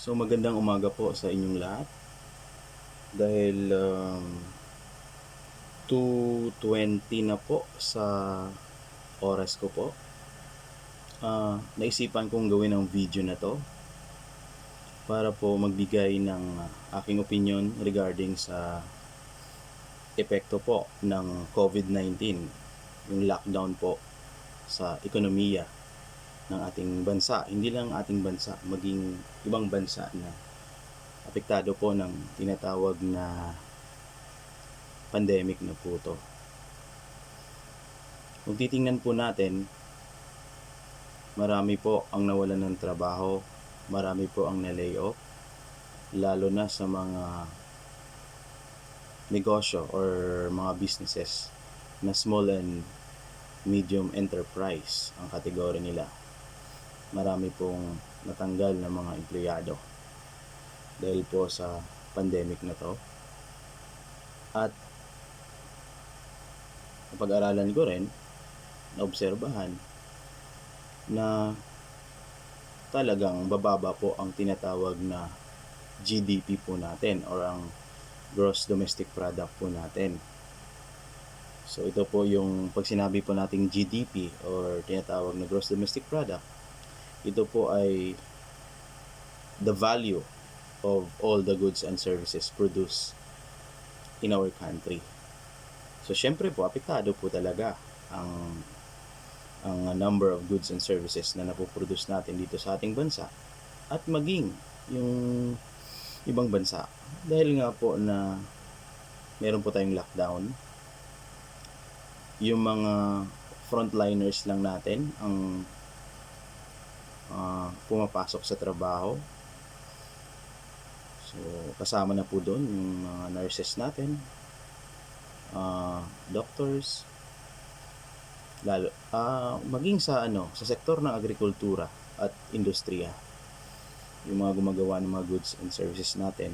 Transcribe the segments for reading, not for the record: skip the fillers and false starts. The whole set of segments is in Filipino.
So magandang umaga po sa inyong lahat. Dahil 2:20 na po sa oras ko po. Naisipan kong gawin ang video na to para po magbigay ng aking opinion regarding sa epekto po ng COVID-19, yung lockdown po sa ekonomiya ng ating bansa. Hindi lang ating bansa, maging ibang bansa na apektado po ng tinatawag na pandemic na po to. Kung titingnan po natin, marami po ang nawalan ng trabaho, marami po ang na-layoff, lalo na sa mga negosyo or mga businesses na small and medium enterprise ang kategory nila. Marami pong natanggal na mga empleyado dahil po sa pandemic na to. At napag-aralan ko rin, naobserbahan na talagang bababa po ang tinatawag na GDP po natin or ang Gross Domestic Product po natin. So ito po yung pag sinabi po nating GDP or tinatawag na Gross Domestic Product, ito po ay the value of all the goods and services produced in our country. So syempre po apektado po talaga ang number of goods and services na napoproduce natin dito sa ating bansa at maging yung ibang bansa. Dahil nga po na meron po tayong lockdown, yung mga frontliners lang natin ang pumapasok sa trabaho. So kasama na po doon yung mga nurses natin, doctors, lalo maging sa sa sektor ng agrikultura at industriya, yung mga gumagawa ng mga goods and services natin,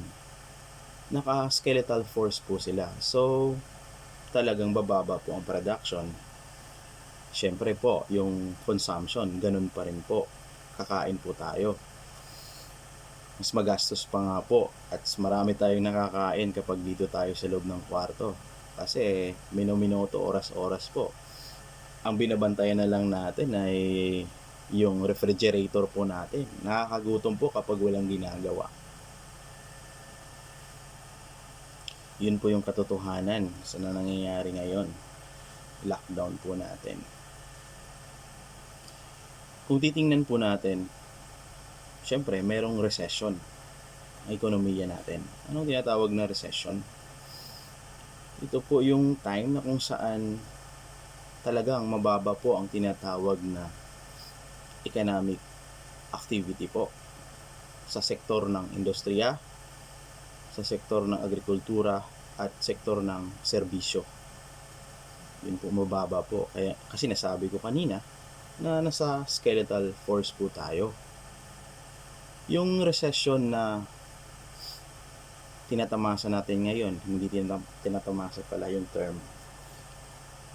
naka-skeletal force po sila. So talagang bababa po ang production. Syempre po yung consumption ganun pa rin po, kakain po tayo, mas magastos pa nga po at marami tayong nakakain kapag dito tayo sa loob ng kwarto kasi minuto, oras-oras po ang binabantayan na lang natin ay yung refrigerator po natin. Nakakagutom po kapag walang ginagawa. Yun po yung katotohanan sa nangyayari ngayon. Lockdown po natin. Kung titingnan po natin, syempre merong recession ang ekonomiya natin. Anong tinatawag na recession? Ito po yung time na kung saan talagang mababa po ang tinatawag na economic activity po sa sektor ng industriya, sa sektor ng agrikultura at sektor ng serbisyo. Yun po mababa po. Kaya, kasi nasabi ko kanina na nasa skeletal force po tayo. Yung recession na tinatamasa natin ngayon, hindi tinatamasa pala yung term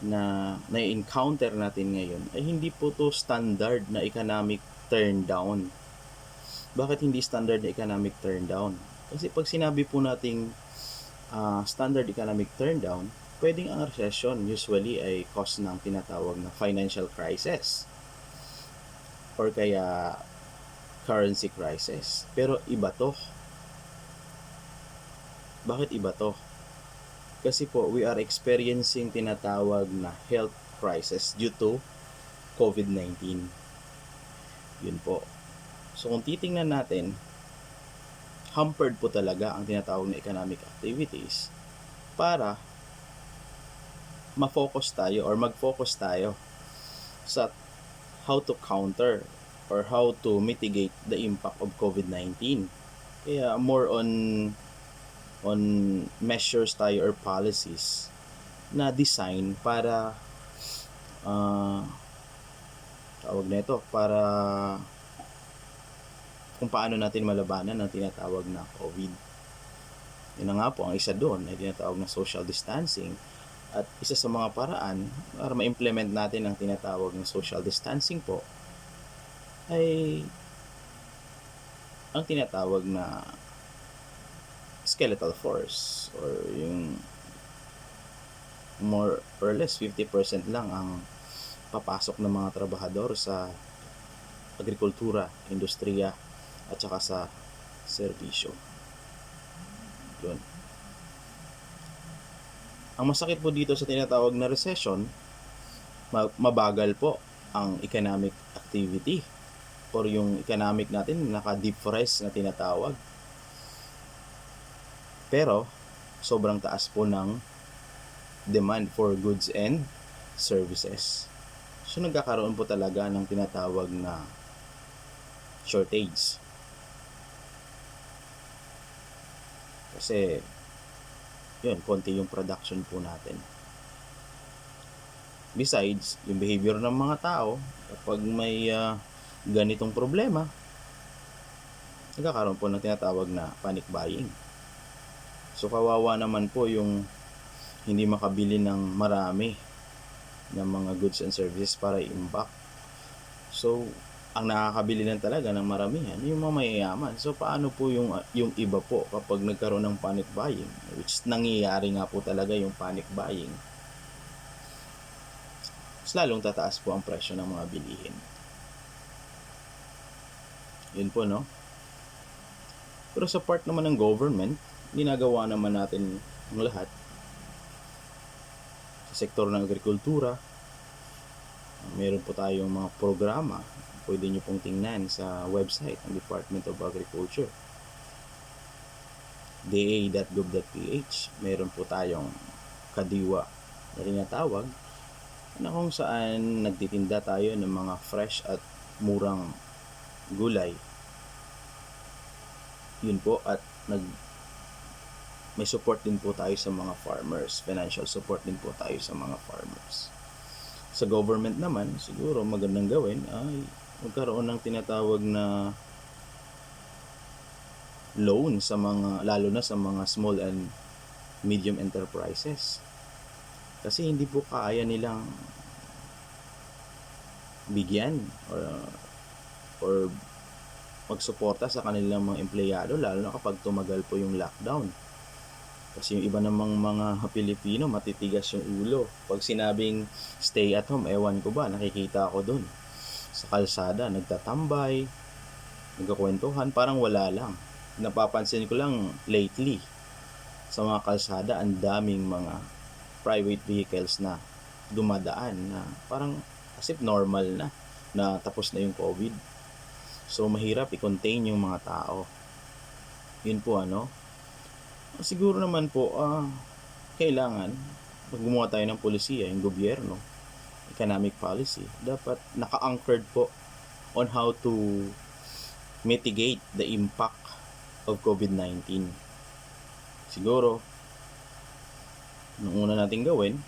na na-encounter natin ngayon, ay hindi po to standard na economic turndown. Bakit hindi standard na economic turndown? Kasi pag sinabi po nating standard economic turndown, pwedeng ang recession usually ay cause ng tinatawag na financial crisis or kaya currency crisis. Pero iba to. Bakit iba to? Kasi po, we are experiencing tinatawag na health crisis due to COVID-19. Yun po. So kung titingnan natin, hampered po talaga ang tinatawag na economic activities para ma-focus tayo or mag-focus tayo sa how to counter or how to mitigate the impact of COVID-19. Kaya more on measures tayo or policies na design para tawag na ito, para kung paano natin malabanan ang tinatawag na COVID. Yun na nga po, ang isa doon ay tinatawag na social distancing. At isa sa mga paraan para ma-implement natin ang tinatawag na social distancing po ay ang tinatawag na skeletal force, or yung more or less 50% lang ang papasok ng mga trabahador sa agrikultura, industriya, at saka sa serbisyo. Yun. Ang masakit po dito sa tinatawag na recession, mabagal po ang economic activity or yung economic natin naka-deep freeze na tinatawag. Pero sobrang taas po ng demand for goods and services. So nagkakaroon po talaga ng tinatawag na shortage. Kasi yun, konti yung production po natin. Besides, yung behavior ng mga tao, kapag may ganitong problema, nagkakaroon po ng tinatawag na panic buying. So kawawa naman po yung hindi makabili ng marami ng mga goods and services para i-impact. So ang nakakabili lang talaga ng maramihan yung mga mayayaman. So paano po yung iba po kapag nagkaroon ng panic buying, which nangyayari nga po talaga yung panic buying, mas lalong tataas po ang presyo ng mga bilihin. Yun po, no? Pero sa part naman ng government, ginagawa naman natin ang lahat. Sa sektor ng agrikultura, meron po tayong mga programa. Pwede nyo pong tingnan sa website ng Department of Agriculture, da.gov.ph. Meron po tayong kadiwa na tinatawag, na kung saan nagtitinda tayo ng mga fresh at murang gulay. Yun po, at may support din po tayo sa mga farmers. Financial support din po tayo sa mga farmers. Sa government naman, siguro magandang gawin ay magkaroon ng tinatawag na loan sa mga, lalo na sa mga small and medium enterprises. Kasi hindi po kaya nilang bigyan or magsuporta sa kanilang mga empleyado, lalo na kapag tumagal po yung lockdown. Kasi yung iba namang mga Pilipino, matitigas yung ulo. Pag sinabing stay at home, ewan ko ba, nakikita ako dun sa kalsada, nagtatambay, nagkakwentuhan, parang wala lang. Napapansin ko lang lately, sa mga kalsada, ang daming mga private vehicles na dumadaan na parang as if normal na tapos na yung COVID. So mahirap i-contain yung mga tao. Yun po, siguro naman po kailangan pag gumawa tayo ng polisiya, yung gobyerno, economic policy, dapat naka-anchored po on how to mitigate the impact of COVID-19. Siguro nung una natin gawin,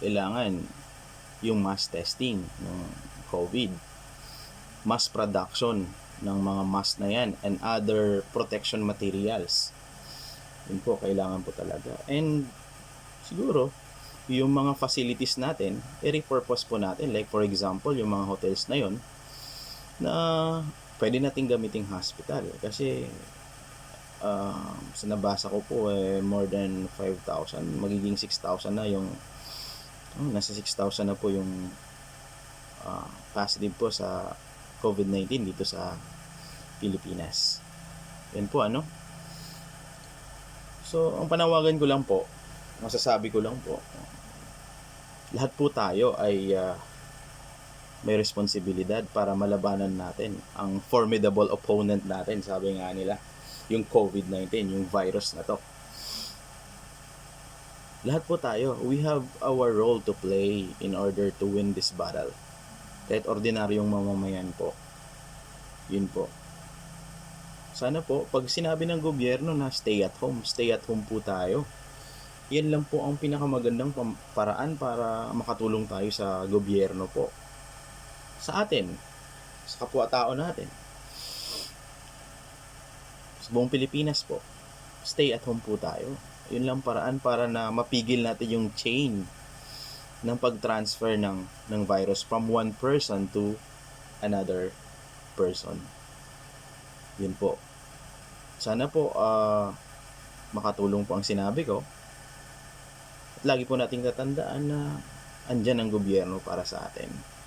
kailangan yung mass testing ng COVID, mass production ng mga mask na yan, and other protection materials. Yun po, kailangan po talaga. And siguro yung mga facilities natin, i-repurpose po natin. Like for example, yung mga hotels na yon na pwede nating gamiting hospital. Kasi sa nabasa ko po, more than 5,000, magiging 6,000 na yung nasa 6,000 na po yung positive po sa COVID-19 dito sa Pilipinas. Yan po, So, ang panawagan ko lang po, masasabi ko lang po, lahat po tayo ay may responsibilidad para malabanan natin ang formidable opponent natin, sabi nga nila, yung COVID-19, yung virus na to. Lahat po tayo, we have our role to play in order to win this battle. Kahit ordinaryong mamamayan po. Yun po. Sana po, pag sinabi ng gobyerno na stay at home po tayo. Yan lang po ang pinakamagandang paraan para makatulong tayo sa gobyerno po. Sa atin, sa kapwa-tao natin. Sa buong Pilipinas po, stay at home po tayo. Yun lang paraan para na mapigil natin yung chain ng pag-transfer ng virus from one person to another person. Yun po. Sana po makatulong po ang sinabi ko. At lagi po nating tatandaan na andyan ang gobyerno para sa atin.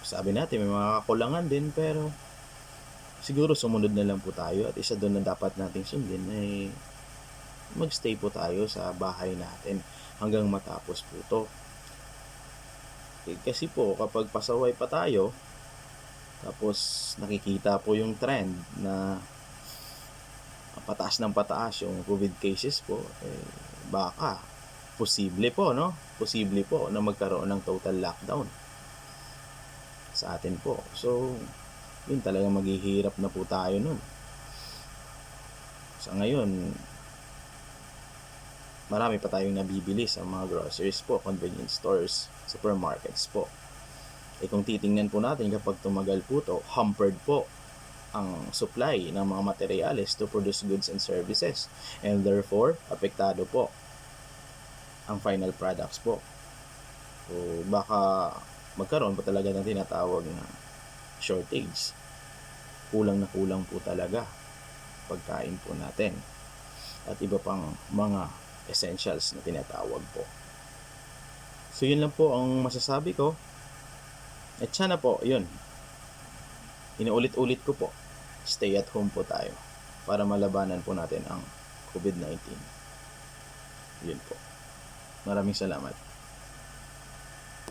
Sabi natin may mga kakulangan din, pero siguro sumunod na lang po tayo, at isa doon na dapat nating sundin ay magstay po tayo sa bahay natin hanggang matapos po to. Kasi po kapag pasaway pa tayo, tapos nakikita po yung trend na pataas ng pataas yung COVID cases po, baka posible po na magkaroon ng total lockdown sa atin po. So yun, talagang maghihirap na po tayo nun. Sa ngayon, marami pa tayong nabibili sa mga groceries po, convenience stores, supermarkets po. Kung titingnan po natin, kapag tumagal po to, hampered po ang supply ng mga materyales to produce goods and services, and therefore apektado po ang final products po. So baka magkaroon po talaga ng tinatawag na shortage. Kulang na kulang po talaga pagkain po natin at iba pang mga essentials na tinatawag po. So yun lang po ang masasabi ko. At sana po, yun, inuulit-ulit ko po, stay at home po tayo para malabanan po natin ang COVID-19. Yun po. Maraming salamat.